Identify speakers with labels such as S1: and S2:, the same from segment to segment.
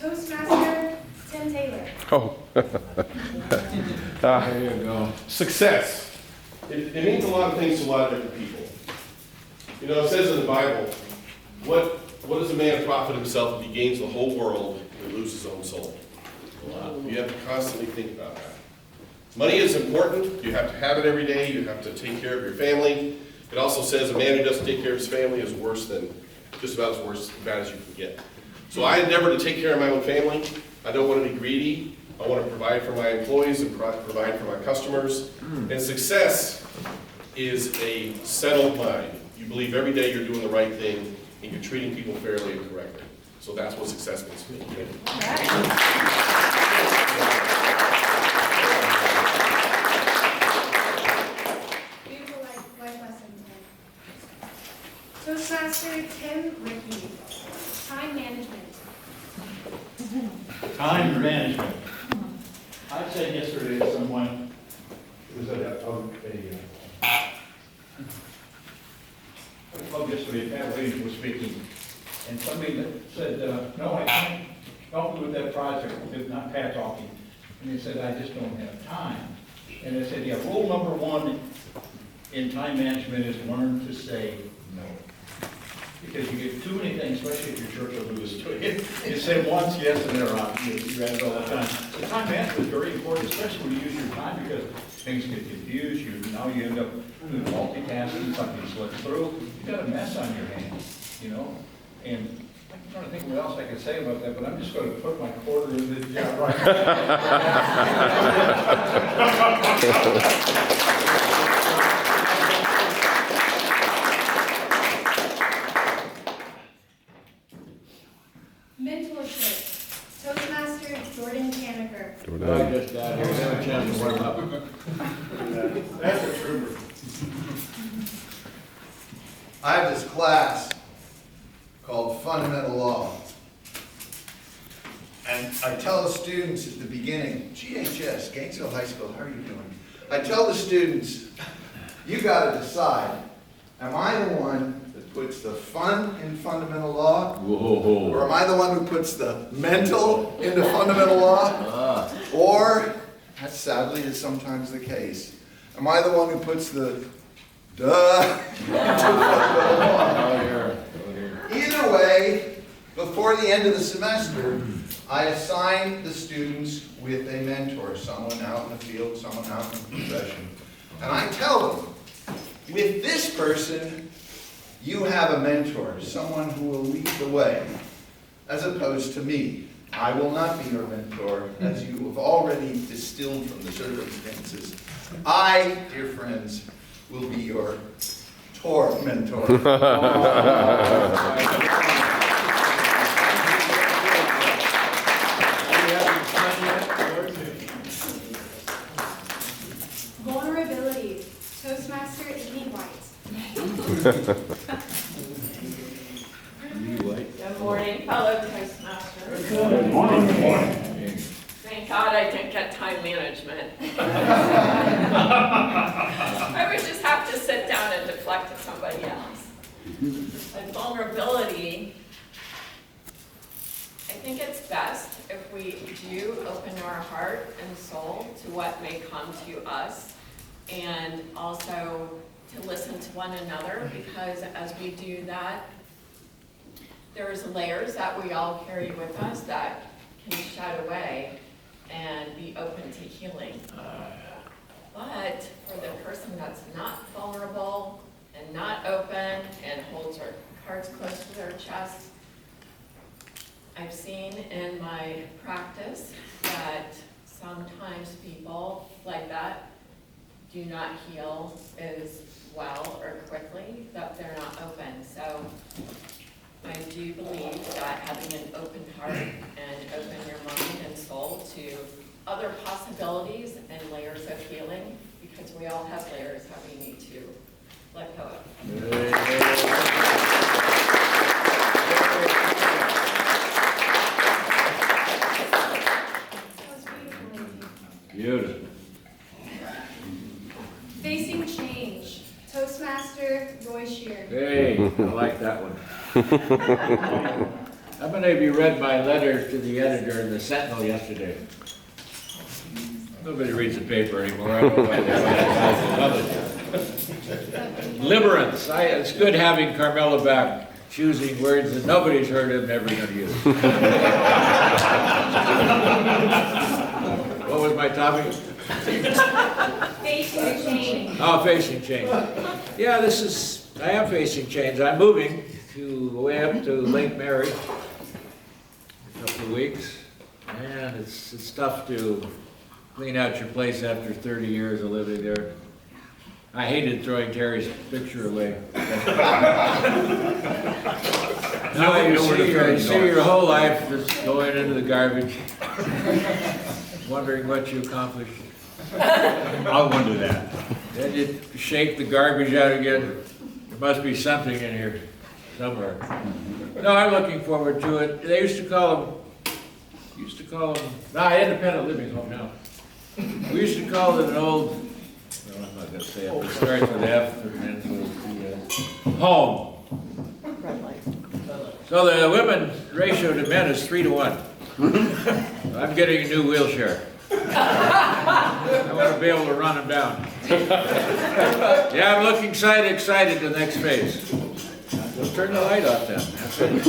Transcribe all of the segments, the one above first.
S1: Toastmaster Tim Taylor.
S2: Oh.
S3: There you go.
S2: Success. It means a lot of things to a lot of different people. You know, it says in the Bible, what does a man profit himself if he gains the whole world and loses his own soul? You have to constantly think about that. Money is important. You have to have it every day. You have to take care of your family. It also says a man who doesn't take care of his family is worse than, just about as bad as you can get. So I endeavor to take care of my own family. I don't want to be greedy. I want to provide for my employees and provide for my customers. And success is a settled mind. You believe every day you're doing the right thing and you're treating people fairly and correctly. So that's what success means to me.
S1: Beautiful life lesson today. Toastmaster Tim Rickey. Time management.
S4: Time management. I said yesterday to someone, it was yesterday, Pat Williams was speaking, and somebody said, no, I can't help you with that project, it's not Pat talking. And he said, I just don't have time. And I said, yeah, rule number one in time management is learn to say no. Because you get too many things, especially if your church will do this to you. You say once yes and they're out. You read it all the time. So time management is very important, especially when you use your time, because things get confused. Now you end up doing multitasking, something slips through. You've got a mess on your hands, you know? And I'm trying to think what else I could say about that, but I'm just going to put my quarter in the jar right
S1: Mentorship. Toastmaster Jordan Canaker.
S3: I just got here, have a chance to warm up.
S4: That's a trooper.
S5: I have this class called Fundamental Law. And I tell the students at the beginning, GHS, Gainesville High School, how are you doing? I tell the students, you gotta decide, am I the one that puts the fun in fundamental law?
S3: Whoa.
S5: Or am I the one who puts the mental into fundamental law? Or, that sadly is sometimes the case, am I the one who puts the duh into fundamental law? Either way, before the end of the semester, I assign the students with a mentor, someone out in the field, someone out in the profession. And I tell them, with this person, you have a mentor, someone who will lead the way, as opposed to me. I will not be your mentor, as you have already distilled from the circumstances. I, dear friends, will be your mentor.
S1: Vulnerability. Toastmaster Amy White.
S6: Good morning, fellow Toastmasters.
S4: Good morning. Good morning.
S6: Thank God I didn't get time management. I would just have to sit down and deflect to somebody else. And vulnerability, I think it's best if we do open our heart and soul to what may come to us, and also to listen to one another, because as we do that, there's layers that we all carry with us that can shed away and be open to healing. But for the person that's not vulnerable and not open and holds their cards close to their chest, I've seen in my practice that sometimes people like that do not heal as well or quickly, that they're not open. So I do believe that having an open heart and open your mind and soul to other possibilities and layers of healing, because we all have layers that we need to let go of.
S1: That was beautiful.
S3: Beautiful.
S1: Facing change. Toastmaster Roy Shear.
S3: Hey, I like that one. How many of you read my letter to the editor in the Sentinel yesterday? Nobody reads the paper anymore. I don't know why they love it. Limerence. It's good having Carmela back, choosing words that nobody's heard of, never going to use. What was my topic?
S1: Facing change.
S3: Oh, facing change. Yeah, I am facing change. I'm moving way up to Lake Mary in a couple of weeks. And it's tough to clean out your place after 30 years of living there. I hated throwing Terry's picture away. Now you see your whole life just going into the garbage, wondering what you accomplished.
S7: I won't do that.
S3: Then you shake the garbage out again. There must be something in here somewhere. No, I'm looking forward to it. They used to call them, independent living home now. We used to call it an old, well, I'm not gonna say it, it starts with F and ends with the, home. So the women ratio to men is 3 to 1. I'm getting a new wheelchair. I want to be able to run them down. Yeah, I'm looking excited to the next phase. We'll turn the light off then. That's it.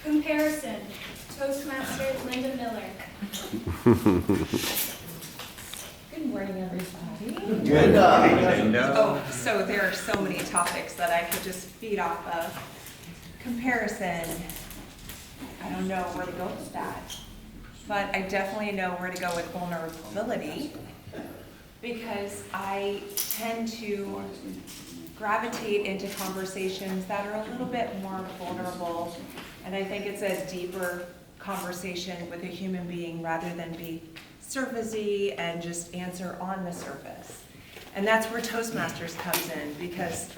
S1: Comparison. Toastmasters Linda Miller.
S8: Good morning, everybody.
S5: Good.
S8: Oh, so there are so many topics that I could just feed off of. Comparison, I don't know where to go with that, but I definitely know where to go with vulnerability, because I tend to gravitate into conversations that are a little bit more vulnerable, and I think it's a deeper conversation with a human being rather than be surfacey and just answer on the surface. And that's where Toastmasters comes in, because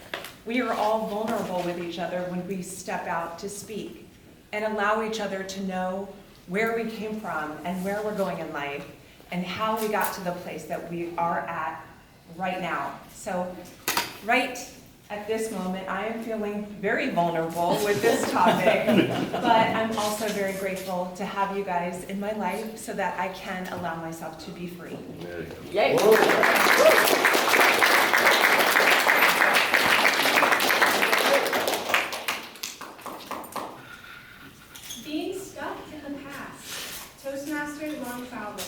S8: we are all vulnerable with each other when we step out to speak and allow each other to know where we came from and where we're going in life and how we got to the place that we are at right now. So right at this moment, I am feeling very vulnerable with this topic, but I'm also very grateful to have you guys in my life so that I can allow myself to be free.
S6: Yay.
S1: Being stuck in the past. Toastmasters long travel.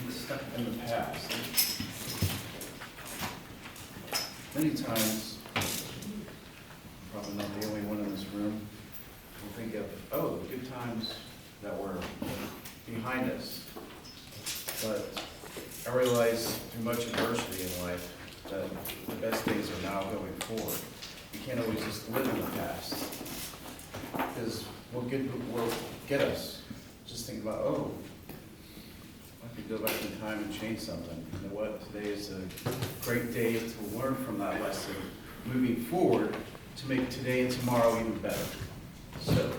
S7: Stuck in the past. Many times, probably not the only one in this room, will think of, oh, the good times that were behind us. But I realize through much adversity in life that the best days are now going forward. You can't always just live in the past, because what good will get us? Just think about, oh, I could go back in time and change something. You know what? Today is a great day to learn from that lesson, moving forward to make today and tomorrow even better. So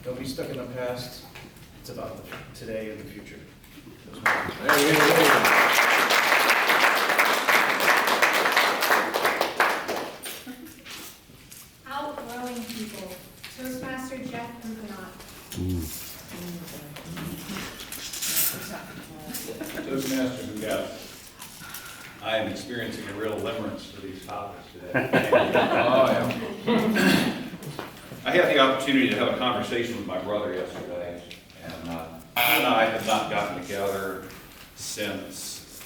S7: don't be stuck in the past. It's about today and the future.
S1: Outgrowing people. Toastmaster Jeff Rubenot.
S9: Toastmasters and guests, I am experiencing a real limerence for these topics today. I had the opportunity to have a conversation with my brother yesterday, and he and I have not gotten together since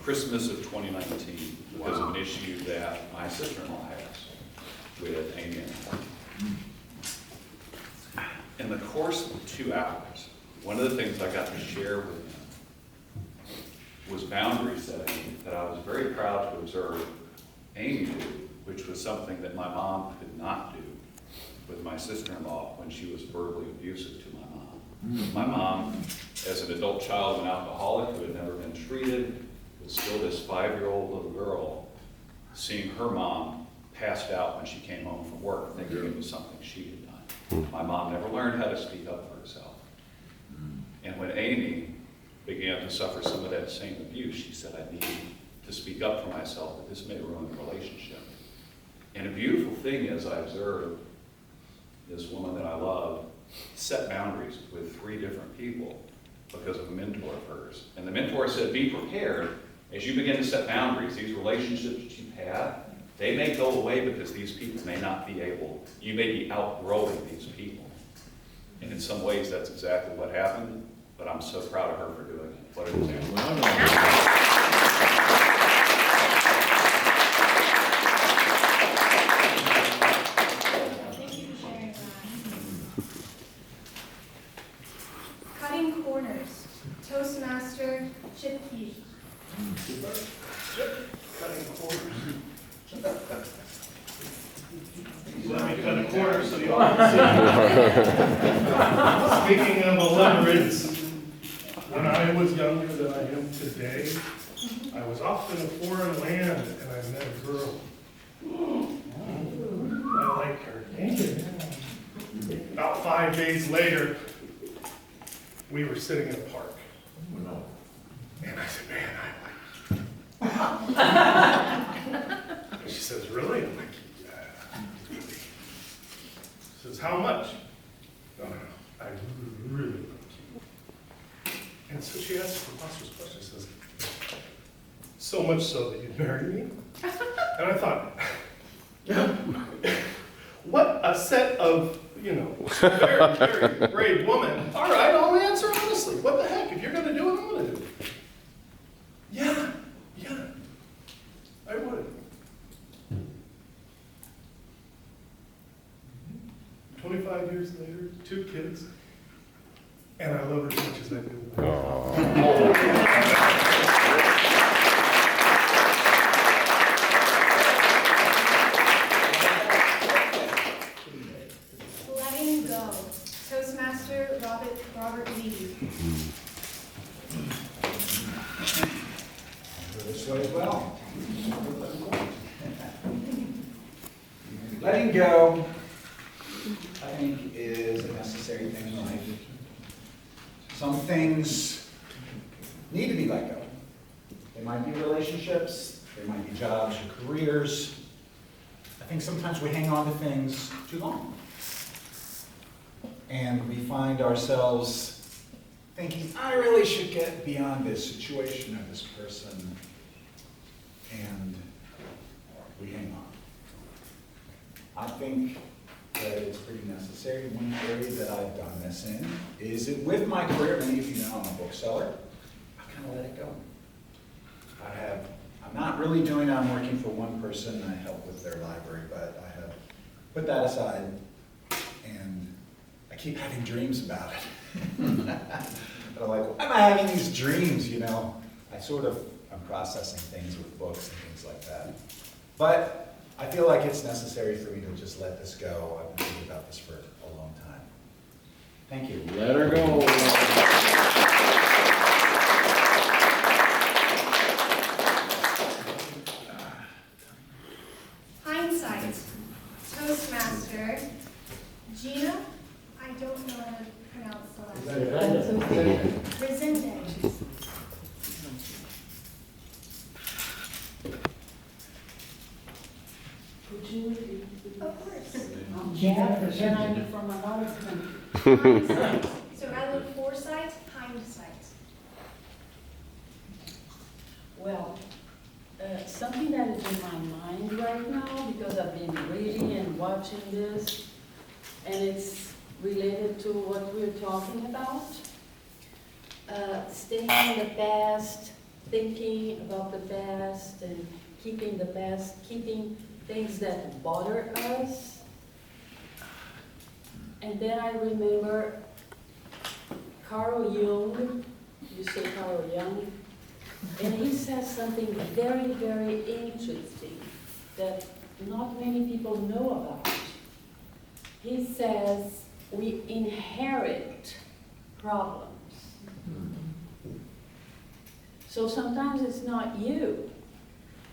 S9: Christmas of 2019 because of an issue that my sister-in-law has with Amy and I. In the course of 2 hours, one of the things I got to share with him was boundary setting that I was very proud to observe Amy do, which was something that my mom could not do with my sister-in-law when she was verbally abusive to my mom. My mom, as an adult child of an alcoholic who had never been treated, was still this 5-year-old little girl, seeing her mom passed out when she came home from work, thinking it was something she had done. My mom never learned how to speak up for herself. And when Amy began to suffer some of that same abuse, she said, I need to speak up for myself, but this may ruin the relationship. And a beautiful thing is I observed this woman that I love set boundaries with 3 different people because of a mentor of hers. And the mentor said, be prepared as you begin to set boundaries. These relationships that you've had, they may go away because these people may not be able, you may be outgrowing these people. And in some ways, that's exactly what happened, but I'm so proud of her for doing it. What an example.
S1: Thank you for sharing that. Cutting corners, Toastmaster Chip Heath.
S10: Cutting corners. Let me cut a corner so you all can see. Speaking of illiterates, when I was younger than I am today, I was off in a foreign land and I met a girl. I liked her. About 5 days later, we were sitting in a park. And I said, man, I like you. She says, really? I'm like, yeah, really. She says, how much? No, I really like you. And so she asked the preposterous question. She says, so much so that you'd marry me? And I thought, what a set of, very, very brave woman. All right, I'll answer honestly. What the heck? If you're going to do it, I'm going to do it. Yeah, I would. 25 years later, 2 kids, and I love her as much as I do.
S1: Letting go, Toastmaster Robert Lee.
S11: This way as well. Letting go, I think, is a necessary thing in life. Some things need to be let go. They might be relationships, they might be jobs or careers. I think sometimes we hang on to things too long. And we find ourselves thinking, I really should get beyond this situation or this person. And we hang on. I think that it's pretty necessary. One area that I've done this in is with my career. Many of you know I'm a bookseller. I kind of let it go. I'm not really doing it. I'm working for one person. I help with their library, but I have put that aside, and I keep having dreams about it. But I'm like, why am I having these dreams, I'm processing things with books and things like that. But I feel like it's necessary for me to just let this go. I've been thinking about this for a long time. Thank you.
S3: Let her go.
S1: Hindsight, Toastmaster Gina, I don't know how to pronounce the last name. Resende.
S12: Could you repeat?
S1: Of course.
S12: Jeff, and I'm from another country.
S1: Hindsight. So rather than foresight, hindsight.
S12: Well, something that is in my mind right now, because I've been reading and watching this, and it's related to what we're talking about. Staying in the past, thinking about the past, and keeping the past, keeping things that bother us. And then I remember Carl Jung, you say Carl Jung, and he says something very, very interesting that not many people know about. He says we inherit problems. So sometimes it's not you,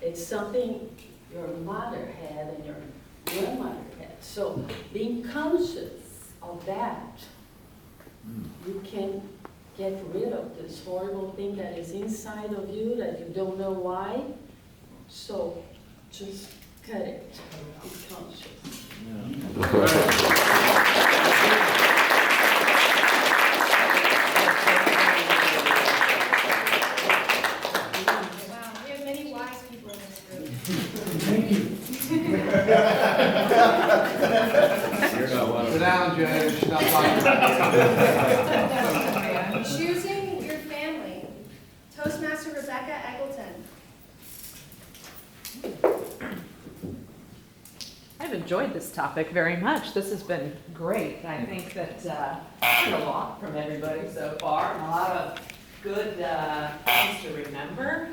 S12: it's something your mother had and your grandmother had. So being conscious of that, you can get rid of this horrible thing that is inside of you that you don't know why. So just cut it, be conscious.
S1: Wow, we have many wise people in this room.
S3: You're not one of
S4: Sit
S3: them.
S4: down, James, stop talking.
S1: Choosing your family. Toastmaster Rebecca Eggleton.
S13: I've enjoyed this topic very much. This has been great. I think that I've learned a lot from everybody so far, and a lot of good things to remember.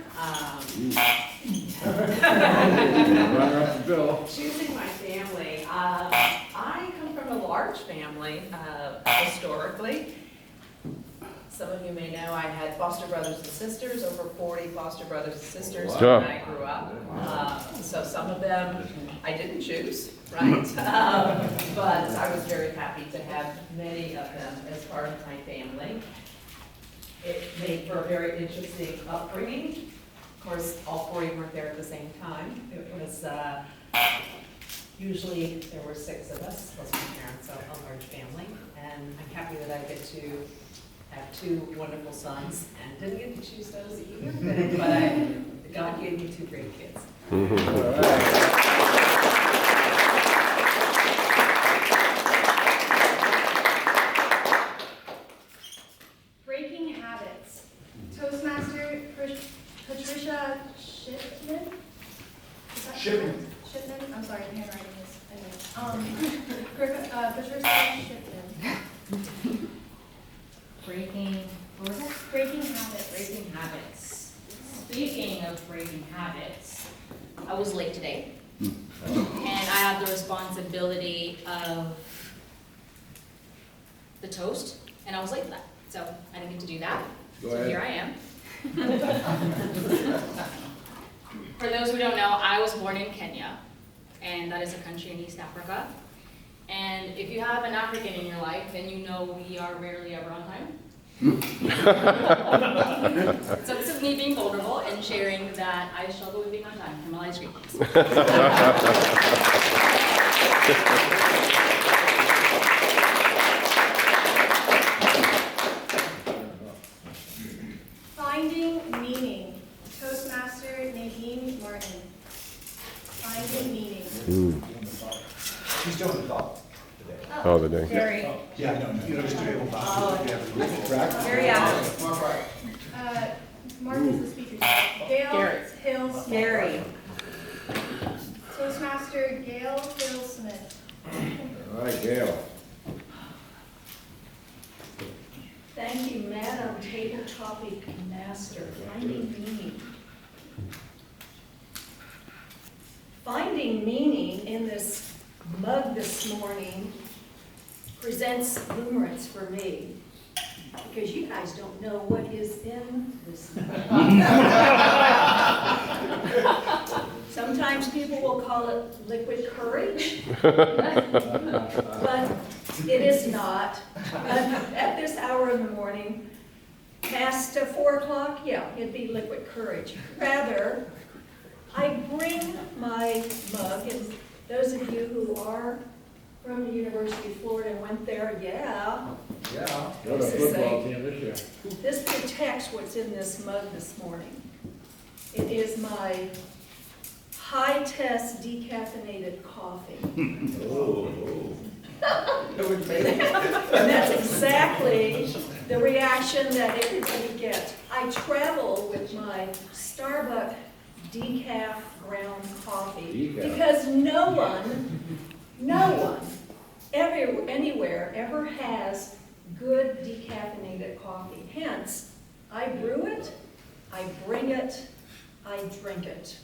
S3: Runner up the bill.
S13: Choosing my family. I come from a large family historically. Some of you may know I had foster brothers and sisters, over 40 foster brothers and sisters when I grew up. So some of them I didn't choose, right? But I was very happy to have many of them as part of my family. It made for a very interesting upbringing. Of course, all 40 weren't there at the same time. It was usually there were 6 of us, plus my parents, so a large family. And I'm happy that I get to have 2 wonderful sons, and didn't get to choose those either, but God gave me 2 great kids.
S3: All right.
S1: Breaking habits. Toastmaster Patricia Shipman? Is that
S5: Shipman.
S1: Shipman? I'm sorry, my handwriting is, Patricia Shipman.
S14: Breaking, what was it?
S1: Breaking habits.
S14: Breaking habits. Speaking of breaking habits, I was late today. And I have the responsibility of the toast, and I was late for that. So I didn't get to do that.
S3: Go
S14: So
S3: ahead.
S14: here I am. For those who don't know, I was born in Kenya, and that is a country in East Africa. And if you have an African in your life, then you know we are rarely ever on time. So this is me being vulnerable and sharing that I struggle with being on time for my ice cream.
S1: Finding meaning. Toastmaster Nadine Martin. Finding meaning.
S11: He's doing the thought today.
S2: Oh, the day.
S8: Very,
S11: Yeah, no, you know, just do it.
S8: very active.
S1: Mark is the speaker. Gail
S8: Gary.
S1: Hill Smith.
S8: Gary.
S1: Toastmaster Gail Hill Smith.
S3: All right, Gail.
S12: Thank you, Madam Table Topic Master. Finding meaning. Finding meaning in this mug this morning presents limerence for me, because you guys don't know what is in this mug. Sometimes people will call it liquid courage, but it is not. At this hour in the morning, past 4 o'clock, yeah, it'd be liquid courage. Rather, I bring my mug, and those of you who are from the University of Florida and went there, yeah.
S3: Yeah. Go to
S12: This is
S3: football
S12: a-
S3: team this year.
S12: This protects what's in this mug this morning. It is my high-test decaffeinated coffee. And that's exactly the reaction that everybody gets. I travel with my Starbucks decaf ground coffee
S3: Decaf.
S12: because no one, anywhere ever has good decaffeinated coffee. Hence, I brew it, I bring it, I drink it.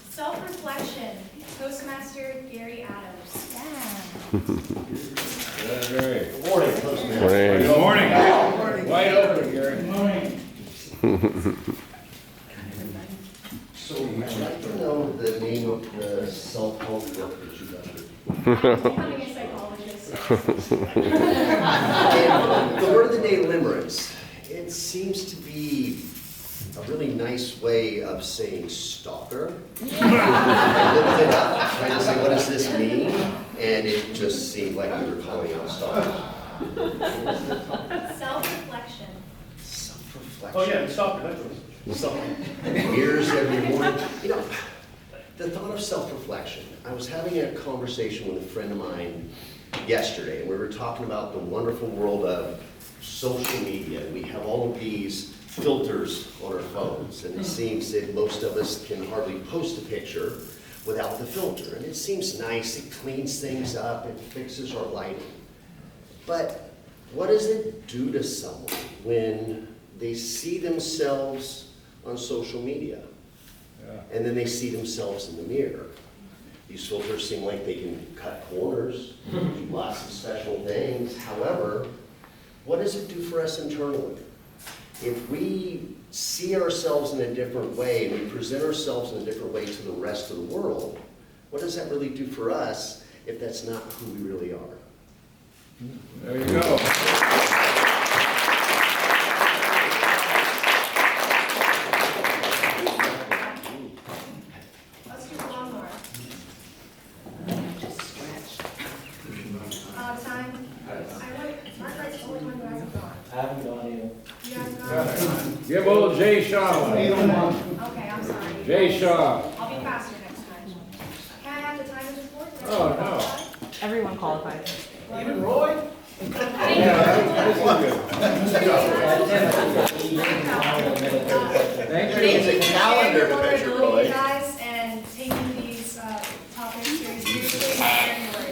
S1: Self-reflection. Toastmaster Gary Adams.
S3: Good, Gary.
S5: Good morning, Toastmasters.
S3: morning. Wide open, Gary.
S15: So I'd like to know the name of the self-help book that you got.
S1: Becoming a psychologist.
S15: And the word of the day, limerence. It seems to be a really nice way of saying stalker. I looked it up, trying to say, what does this mean? And it just seemed like we were calling out stalkers.
S1: Self-reflection.
S15: Self-reflection.
S10: Oh, yeah, stop it,
S15: Mirrors every morning. You know, the thought of self-reflection. I was having a conversation with a friend of mine yesterday, and we were talking about the wonderful world of social media. We have all of these filters on our phones, and it seems that most of us can hardly post a picture without the filter. And it seems nice, it cleans things up, it fixes our lighting. But what does it do to someone when they see themselves on social media? And then they see themselves in the mirror. These filters seem like they can cut corners, do lots of special things. However, what does it do for us internally? If we see ourselves in a different way and we present ourselves in a different way to the rest of the world, what does that really do for us if that's not who we really are?
S3: There you go.
S1: Let's do one more. Time. Mark writes the only one who hasn't gone.
S16: I haven't gone either.
S1: You haven't gone?
S3: Give old Jay Shaw one.
S1: Okay, I'm sorry.
S3: Jay Shaw.
S1: I'll be faster next time. Can I have the time of the sport?
S3: Oh, no.
S8: Everyone qualifies.
S10: Even Roy?
S3: Thank you.
S5: It's a calendar debate.